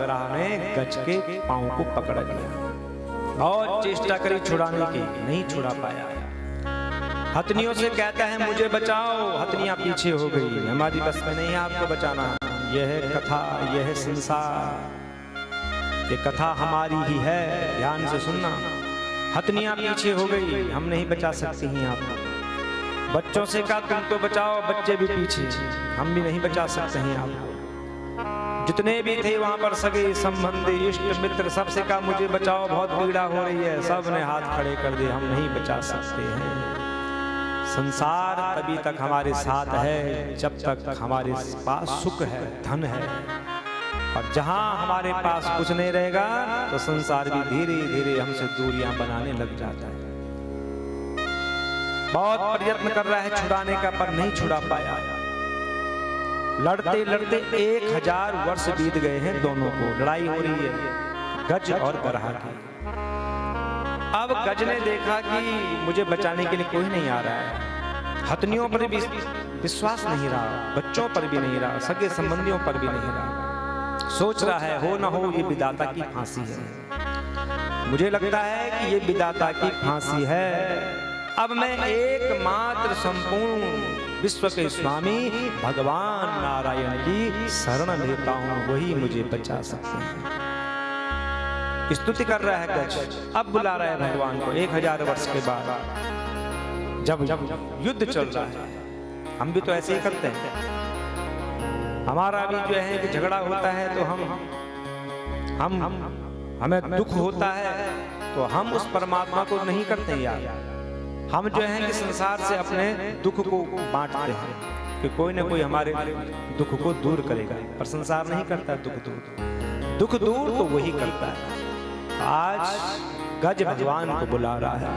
बगराह ने गज के पांव को पकड़ लिया। बहुत चेष्टा करी छुड़ाने की, नहीं छुड़ा पाया। हथनियों से कहता है मुझे बचाओ, हथनियां पीछे हो गई, हमारी बस में नहीं है आपको बचाना। यह है कथा, यह है संसार, ये कथा हमारी ही है, ध्यान से सुनना। हथनियां पीछे हो गई, हम नहीं बचा सकते हैं आपको। बच्चों से कहा तुम तो बचाओ, बच्चे भी पीछे, हम भी नहीं बचा सकते हैं आपको। जितने भी थे वहां पर सगे संबंधी इष्ट मित्र, सबसे कहा मुझे बचाओ, बहुत पीड़ा हो रही है। सब ने हाथ खड़े कर दिए, हम नहीं बचा सकते हैं। संसार तभी तक हमारे साथ है जब तक हमारे पास सुख है, धन है, और जहां हमारे पास कुछ नहीं रहेगा तो संसार भी धीरे धीरे हमसे दूरियां बनाने लग जाता है। बहुत प्रयत्न कर रहा है छुड़ाने का, पर नहीं छुड़ा पाया। लड़ते लड़ते 1000 वर्ष बीत गए हैं दोनों को, लड़ाई हो रही है गज और बराह की। अब गज ने देखा कि मुझे बचाने के लिए कोई नहीं आ रहा है। हथनियों पर भी विश्वास नहीं रहा, बच्चों पर भी नहीं रहा, सगे संबंधियों पर भी नहीं रहा। सोच रहा है हो ना हो ये विधाता की फांसी है। मुझे लगता है कि ये विधाता की फांसी है। अब मैं एकमात्र संपूर्ण विश्व के स्वामी भगवान नारायण की शरण लेता हूं, वही मुझे बचा सकते हैं। स्तुति कर रहा है गज, अब बुला रहा है भगवान को 1000 वर्ष के बाद, जब युद्ध चल रहा है। हम भी तो ऐसे ही करते हैं। हमारा भी जो है कि झगड़ा होता है तो हमें दुख होता है तो हम उस परमात्मा को नहीं करते यार। हम जो है कि संसार से अपने दुख को बांटते हैं कि कोई ना कोई हमारे दुख को दूर करेगा, पर संसार नहीं करता दुख दूर तो वही करता है। आज गज भगवान को बुला रहा है।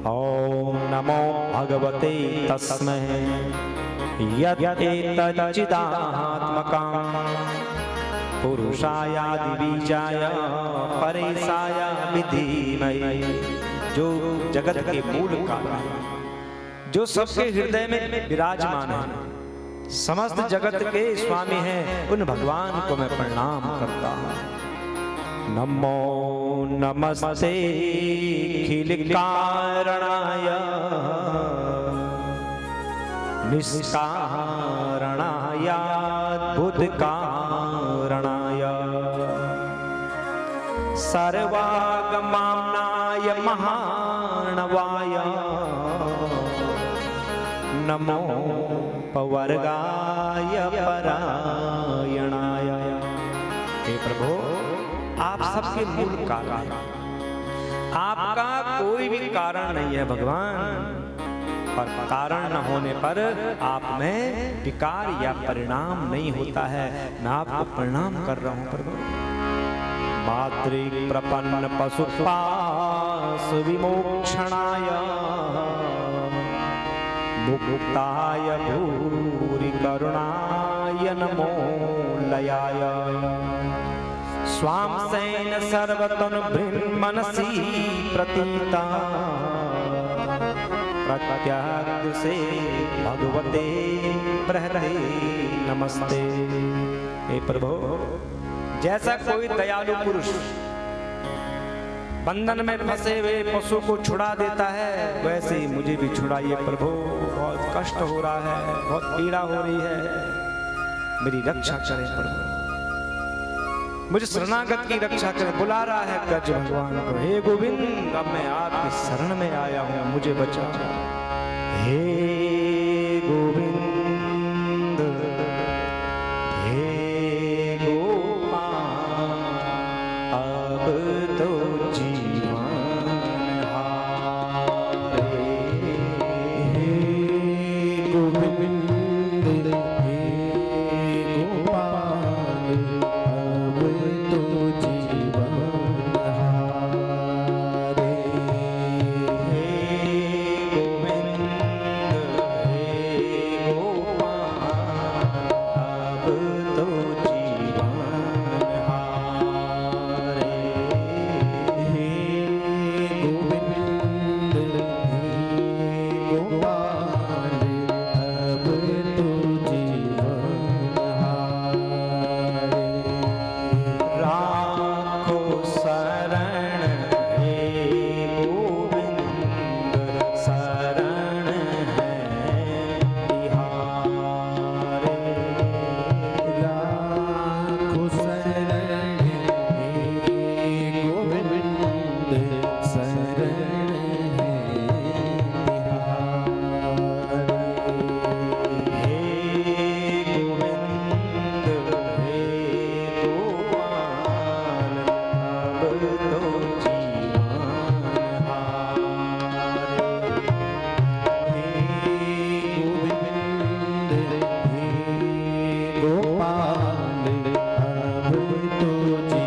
ओम नमो भगवते तस्मै यत्चिदात्मकां पुरुषायादिबीजाय परेशाय विधीमहि, जो जगत के मूल कारण, जो सबके हृदय में विराजमान है, समस्त जगत के स्वामी हैं, उन भगवान को मैं प्रणाम करता हूँ। नमो नमस्ते खिल कारणाय निष्कारणाय बुद्ध कारणाय सर्वागमाम्नाय महानवाय नमो पवर्गाय परायणाय। हे प्रभु, आप सबके मूल कारण, आपका कोई भी कारण नहीं है भगवान, और कारण न होने पर आप में विकार या परिणाम नहीं होता है। मैं आपको प्रणाम कर रहा हूं प्रभु। मातृ प्रपन्न पशुपास विमोक्षणाय मुक्ताय भूरि करुणाय नमो लयाय स्वाम सैन सर्वतनु मनसी प्रतीता प्रत्याग से भगवते प्रहरे नमस्ते। हे प्रभु, जैसा कोई दयालु पुरुष बंधन में फंसे हुए पशु को छुड़ा देता है, वैसे ही मुझे भी छुड़ाइए प्रभु। बहुत कष्ट हो रहा है, बहुत पीड़ा हो रही है, मेरी रक्षा करें प्रभु, मुझे शरणागत की रक्षा करें। बुला रहा है गज भगवान को, हे गोविंद, अब मैं आपकी शरण में आया हूं, मुझे बचा। हे गोविंद, हे गोपाल, अब तो जीवन हारे। हे गोविंद, हे गोपाल, अब तो जीवन हारे। हे गोविंद, तुझे